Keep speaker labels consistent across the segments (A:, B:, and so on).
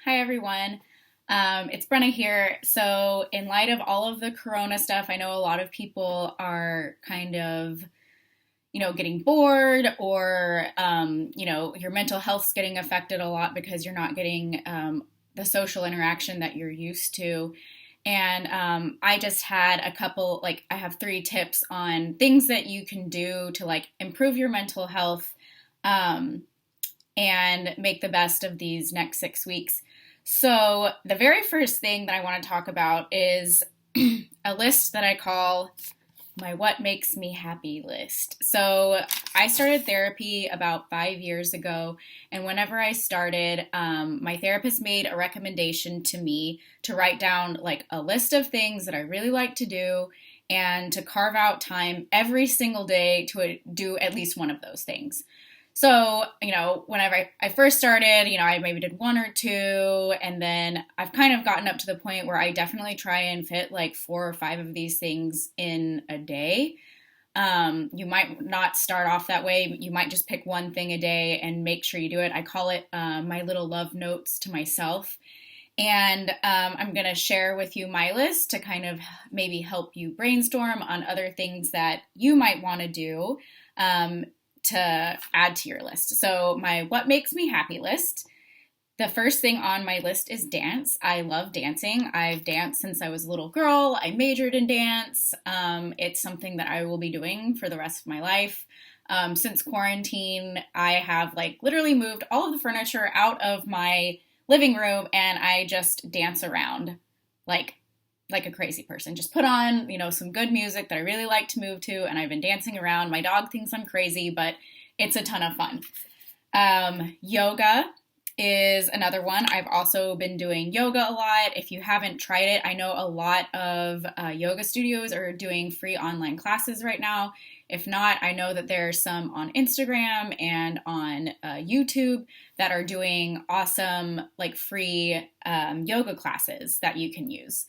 A: Hi, everyone. It's Brenna here. So, in light of all of the corona stuff, I know a lot of people are kind of, getting bored or, your mental health's getting affected a lot because you're not getting the social interaction that you're used to. And I just had a couple, I have three tips on things that you can do to, improve your mental health. Um, and make the best of these next 6 weeks. So, the very first thing that I want to talk about is a list that I call my What Makes Me Happy list. So, I started therapy about 5 years ago, and whenever I started, my therapist made a recommendation to me to write down like a list of things that I really like to do and to carve out time every single day to do at least one of those things. So, whenever I first started, I maybe did one or two, and then I've kind of gotten up to the point where I definitely try and fit like four or five of these things in a day. You might not start off that way. You might just pick one thing a day and make sure you do it. I call it my little love notes to myself. And I'm going to share with you my list to kind of maybe help you brainstorm on other things that you might want to do. To add to your list. So, my What Makes Me Happy list. The first thing on my list is dance. I love dancing. I've danced since I was a little girl. I majored in dance. It's something that I will be doing for the rest of my life. Since quarantine, I have literally moved all of the furniture out of my living room and I just dance around like a crazy person. Just put on, some good music that I really like to move to, and I've been dancing around. My dog thinks I'm crazy, but it's a ton of fun. Yoga is another one. I've also been doing yoga a lot. If you haven't tried it, I know a lot of yoga studios are doing free online classes right now. If not, I know that there's some on Instagram and on YouTube that are doing awesome, free yoga classes that you can use.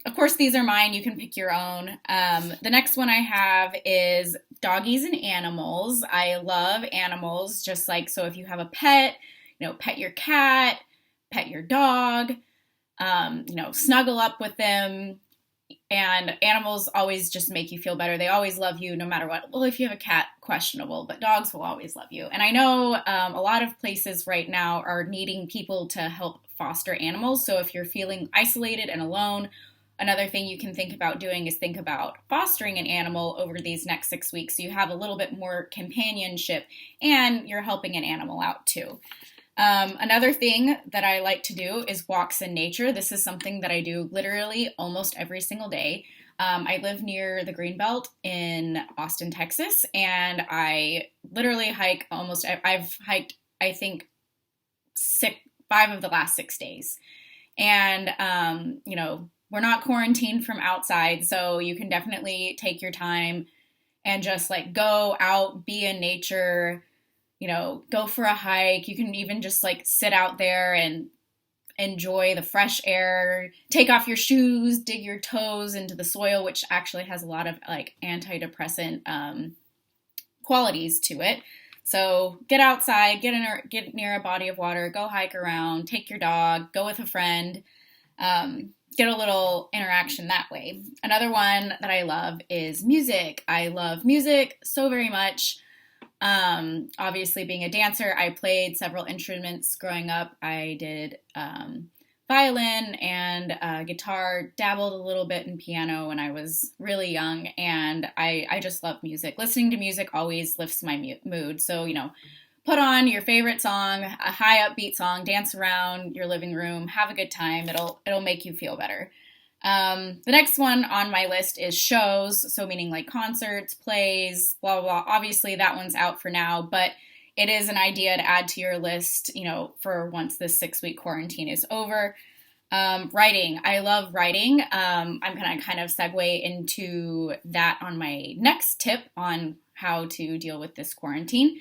A: Of course, these are mine. You can pick your own. The next one I have is doggies and animals. I love animals, so if you have a pet, pet your cat, pet your dog, snuggle up with them. And animals always just make you feel better. They always love you no matter what. Well, if you have a cat, questionable, but dogs will always love you. And I know a lot of places right now are needing people to help foster animals. So if you're feeling isolated and alone, another thing you can think about doing is think about fostering an animal over these next 6 weeks. So you have a little bit more companionship and you're helping an animal out too. Another thing that I like to do is walks in nature. This is something that I do literally almost every single day. I live near the Greenbelt in Austin, Texas, and I literally hike I've hiked, I think, 5 of the last 6 days. And, we're not quarantined from outside, so you can definitely take your time and just go out, be in nature, go for a hike. You can even just sit out there and enjoy the fresh air, take off your shoes, dig your toes into the soil, which actually has a lot of antidepressant qualities to it. So get outside, get near a body of water, go hike around, take your dog, go with a friend, get a little interaction that way. Another one that I love is music. I love music so very much. Obviously being a dancer, I played several instruments growing up. I did violin and guitar, dabbled a little bit in piano when I was really young, and I just love music. Listening to music always lifts my mood. So, put on your favorite song, a high upbeat song, dance around your living room, have a good time. It'll make you feel better. The next one on my list is shows, so meaning concerts, plays, blah, blah, blah. Obviously, that one's out for now, but it is an idea to add to your list, for once this 6-week quarantine is over. Writing. I love writing. I'm going to kind of segue into that on my next tip on how to deal with this quarantine.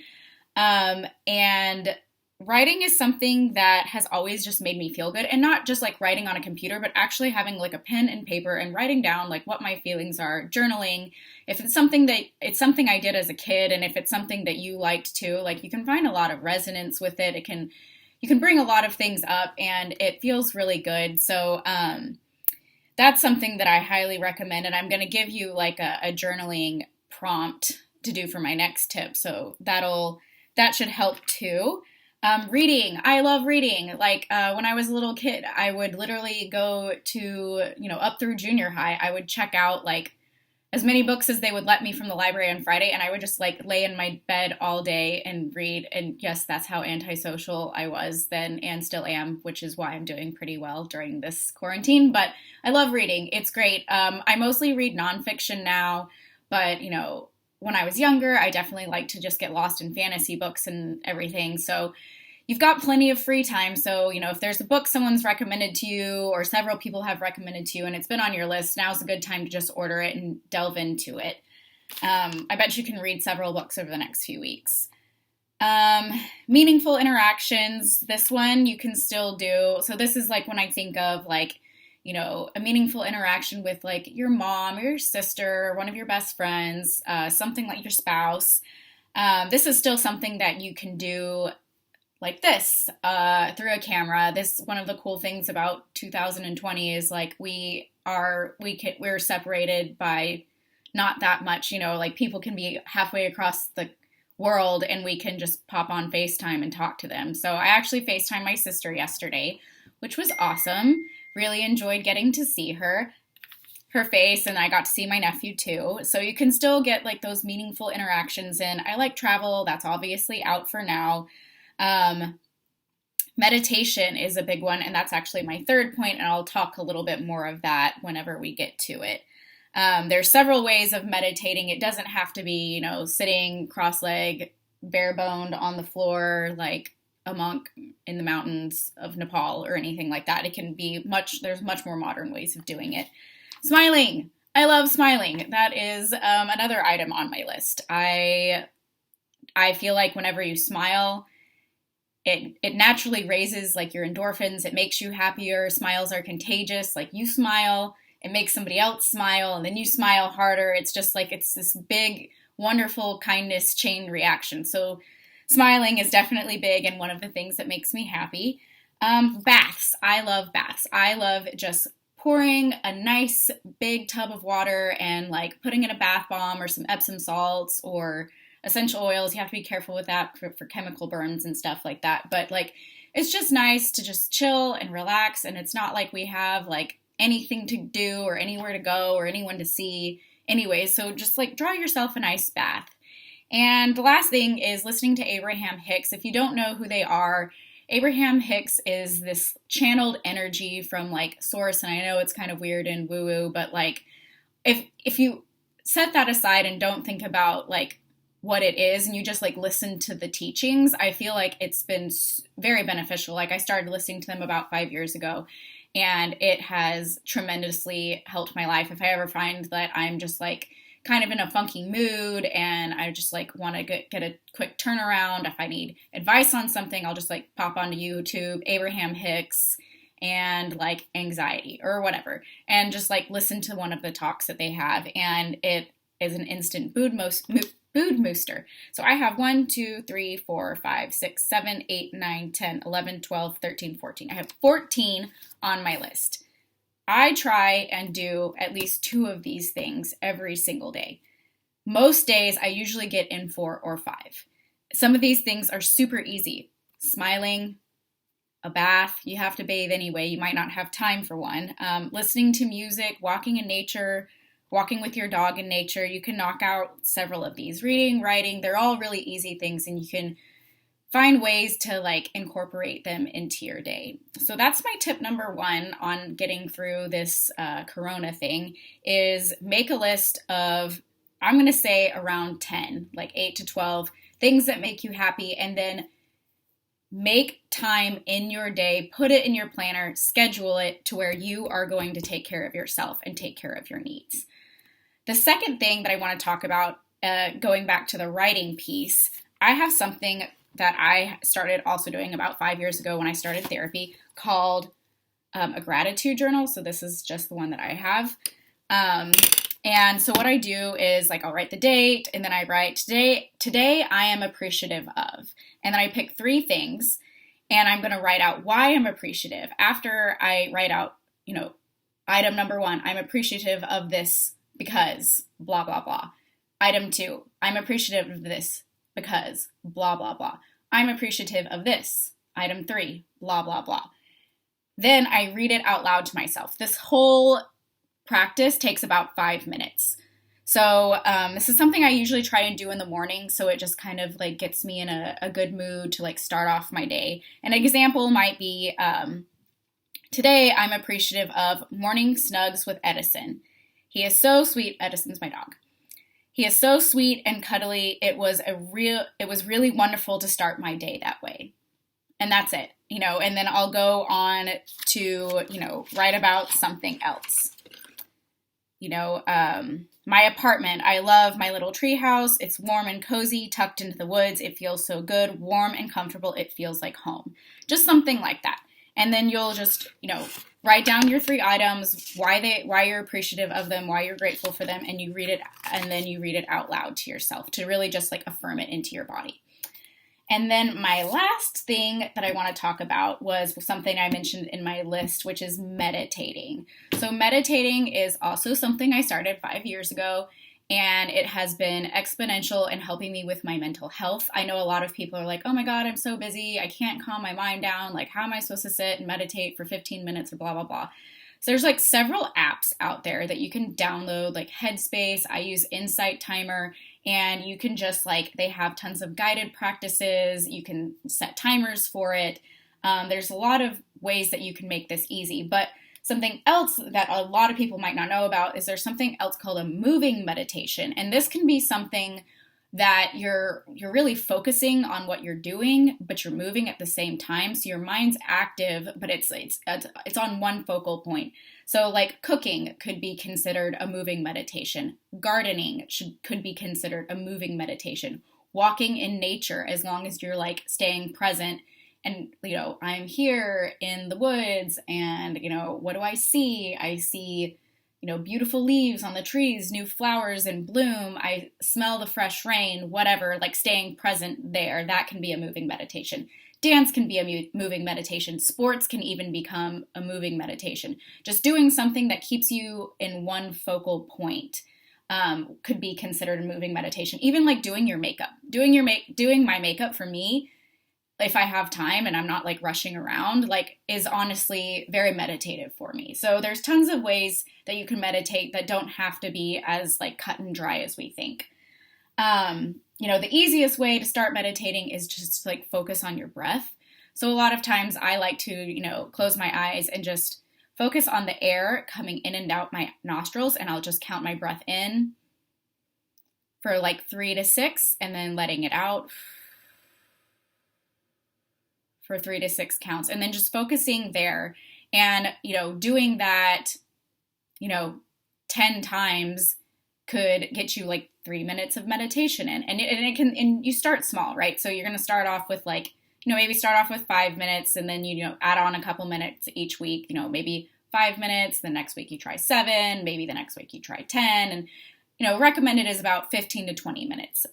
A: And writing is something that has always just made me feel good, and not just writing on a computer, but actually having a pen and paper and writing down what my feelings are, journaling. If it's something I did as a kid, and if it's something that you liked too, you can find a lot of resonance with it. It can, you can bring a lot of things up and it feels really good. So that's something that I highly recommend. And I'm going to give you like a journaling prompt to do for my next tip. So that should help too. Reading. I love reading. Like when I was a little kid, I would literally go to, up through junior high, I would check out like as many books as they would let me from the library on Friday. And I would just like lay in my bed all day and read. And yes, that's how antisocial I was then and still am, which is why I'm doing pretty well during this quarantine. But I love reading. It's great. I mostly read nonfiction now, but when I was younger, I definitely liked to just get lost in fantasy books and everything. So you've got plenty of free time. So, if there's a book someone's recommended to you or several people have recommended to you and it's been on your list, now's a good time to just order it and delve into it. I bet you can read several books over the next few weeks. Meaningful interactions. This one you can still do. So this is like when I think of like, a meaningful interaction with like your mom or your sister or one of your best friends, something like your spouse. This is still something that you can do like this through a camera. This one of the cool things about 2020 is like we're separated by not that much, like people can be halfway across the world and we can just pop on FaceTime and talk to them. So I actually FaceTimed my sister yesterday, which was awesome. Really enjoyed getting to see her face, and I got to see my nephew too. So you can still get like those meaningful interactions in. I like travel. That's obviously out for now. Meditation is a big one, and that's actually my third point, and I'll talk a little bit more of that whenever we get to it. There's several ways of meditating. It doesn't have to be, sitting cross-legged, bare-boned on the floor like a monk in the mountains of Nepal or anything like that. It can be there's much more modern ways of doing it. Smiling. I love smiling. That is another item on my list. I feel like whenever you smile, it naturally raises like your endorphins. It makes you happier. Smiles are contagious. Like you smile, it makes somebody else smile, and then you smile harder. It's just like it's this big, wonderful kindness chain reaction. So smiling is definitely big and one of the things that makes me happy. Baths. I love baths. I love just pouring a nice big tub of water and like putting in a bath bomb or some Epsom salts or essential oils. You have to be careful with that for chemical burns and stuff like that. But like, it's just nice to just chill and relax. And it's not like we have like anything to do or anywhere to go or anyone to see anyway. So just like draw yourself a nice bath. And the last thing is listening to Abraham Hicks. If you don't know who they are, Abraham Hicks is this channeled energy from like source. And I know it's kind of weird and woo-woo, but like if you set that aside and don't think about like what it is and you just like listen to the teachings, I feel like it's been very beneficial. Like I started listening to them about 5 years ago and it has tremendously helped my life. If I ever find that I'm just like kind of in a funky mood and I just like want to get a quick turnaround, if I need advice on something, I'll just like pop onto YouTube, Abraham Hicks, and like anxiety or whatever, and just like listen to one of the talks that they have, and it is an instant mood booster. So I have 1, 2, 3, 4, 5, 6, 7, 8, 9, 10, 11, 12, 13, 14. I have 14 on my list. I try and do at least 2 of these things every single day. Most days I usually get in 4 or 5. Some of these things are super easy. Smiling, a bath, you have to bathe anyway, you might not have time for one. Listening to music, walking in nature, walking with your dog in nature, you can knock out several of these. Reading, writing, they're all really easy things and you can find ways to like incorporate them into your day. So that's my tip number 1 on getting through this corona thing is make a list of, I'm going to say around 10, like 8 to 12 things that make you happy, and then make time in your day, put it in your planner, schedule it to where you are going to take care of yourself and take care of your needs. The second thing that I want to talk about, going back to the writing piece, I have something that I started also doing about 5 years ago when I started therapy called a gratitude journal. So this is just the one that I have. And so what I do is like I'll write the date and then I write today I am appreciative of. And then I pick 3 things And I'm going to write out why I'm appreciative. After I write out, item number 1, I'm appreciative of this because blah, blah, blah. Item 2, I'm appreciative of this because blah, blah, blah. I'm appreciative of this. Item 3, blah, blah, blah. Then I read it out loud to myself. This whole practice takes about 5 minutes. So this is something I usually try and do in the morning, so it just kind of like gets me in a good mood to like start off my day. An example might be, today I'm appreciative of morning snugs with Edison. He is so sweet. Edison's my dog. He is so sweet and cuddly. It was really wonderful to start my day that way. And that's it, and then I'll go on to, write about something else. My apartment. I love my little tree house. It's warm and cozy, tucked into the woods. It feels so good, warm and comfortable. It feels like home. Just something like that. And then you'll just, write down your 3 items, why you're appreciative of them, why you're grateful for them, and you read it, and then you read it out loud to yourself to really just like affirm it into your body. And then my last thing that I want to talk about was something I mentioned in my list, which is meditating. So meditating is also something I started 5 years ago, and it has been exponential in helping me with my mental health. I know a lot of people are like, oh my God, I'm so busy. I can't calm my mind down. Like, how am I supposed to sit and meditate for 15 minutes or blah, blah, blah. So there's like several apps out there that you can download, like Headspace. I use Insight Timer. And you can just they have tons of guided practices. You can set timers for it. There's a lot of ways that you can make this easy. But something else that a lot of people might not know about is there's something else called a moving meditation. And this can be something that you're really focusing on what you're doing, but you're moving at the same time. So your mind's active, but it's on one focal point. So like cooking could be considered a moving meditation. Gardening could be considered a moving meditation. Walking in nature, as long as you're like staying present and, I'm here in the woods and, what do I see? I see beautiful leaves on the trees, new flowers in bloom. I smell the fresh rain, whatever, like staying present there. That can be a moving meditation. Dance can be a moving meditation. Sports can even become a moving meditation. Just doing something that keeps you in one focal point could be considered a moving meditation. Even like doing your makeup. Doing my makeup for me, if I have time and I'm not like rushing around, is honestly very meditative for me. So there's tons of ways that you can meditate that don't have to be as like cut and dry as we think. The easiest way to start meditating is just like focus on your breath. So a lot of times I like to, close my eyes and just focus on the air coming in and out my nostrils, and I'll just count my breath in for like 3 to 6 and then letting it out for 3 to 6 counts, and then just focusing there and, doing that, 10 times could get you like 3 minutes of meditation in. And you start small, right? So you're going to start off with maybe start off with 5 minutes and then, add on a couple minutes each week, maybe 5 minutes. The next week you try 7, maybe the next week you try 10. And, recommended is about 15 to 20 minutes.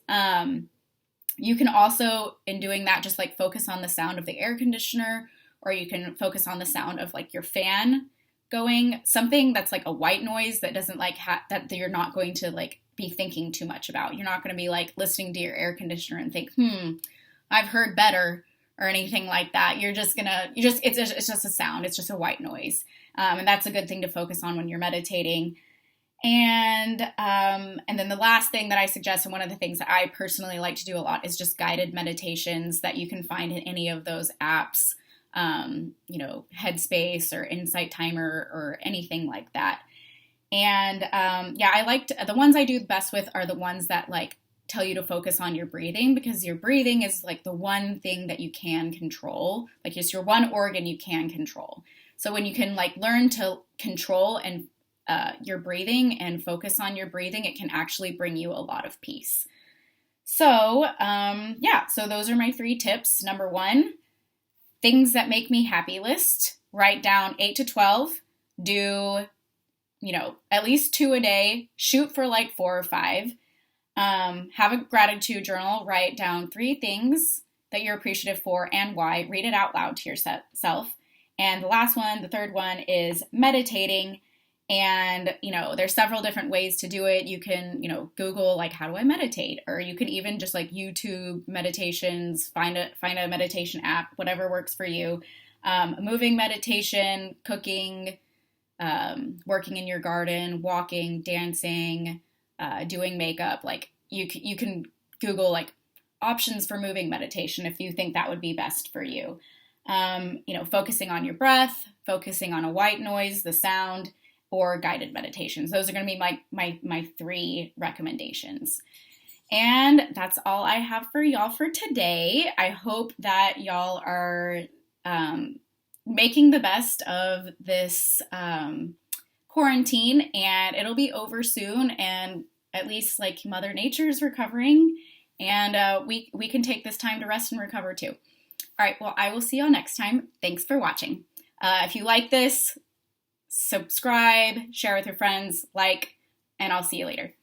A: You can also, in doing that, just like focus on the sound of the air conditioner, or you can focus on the sound of like your fan going, something that's like a white noise that doesn't like that you're not going to like be thinking too much about. You're not going to be like listening to your air conditioner and think, I've heard better or anything like that. It's just a sound. It's just a white noise. And that's a good thing to focus on when you're meditating. And then the last thing that I suggest, and one of the things that I personally like to do a lot, is just guided meditations that you can find in any of those apps, Headspace or Insight Timer or anything like that. And the ones I do the best with are the ones that like tell you to focus on your breathing, because your breathing is like the one thing that you can control. Like it's your one organ you can control. So when you can like learn to control and your breathing and focus on your breathing, it can actually bring you a lot of peace. So, so those are my 3 tips. Number 1, things that make me happy list. Write down 8 to 12. Do, at least 2 a day. Shoot for like 4 or 5. Have a gratitude journal. Write down 3 things that you're appreciative for and why. Read it out loud to yourself. And the last one, the third one, is meditating. And, there's several different ways to do it. You can, Google, like, how do I meditate? Or you can even just, like, YouTube meditations, find a meditation app, whatever works for you. Moving meditation, cooking, working in your garden, walking, dancing, doing makeup. Like, you can Google, like, options for moving meditation if you think that would be best for you. Focusing on your breath, focusing on a white noise, the sound, or guided meditations. Those are going to be my 3 recommendations. And that's all I have for y'all for today. I hope that y'all are making the best of this quarantine, and it'll be over soon, and at least, like, Mother Nature's recovering, and we can take this time to rest and recover too. All right, well, I will see y'all next time. Thanks for watching. If you like this, subscribe, share with your friends, and I'll see you later.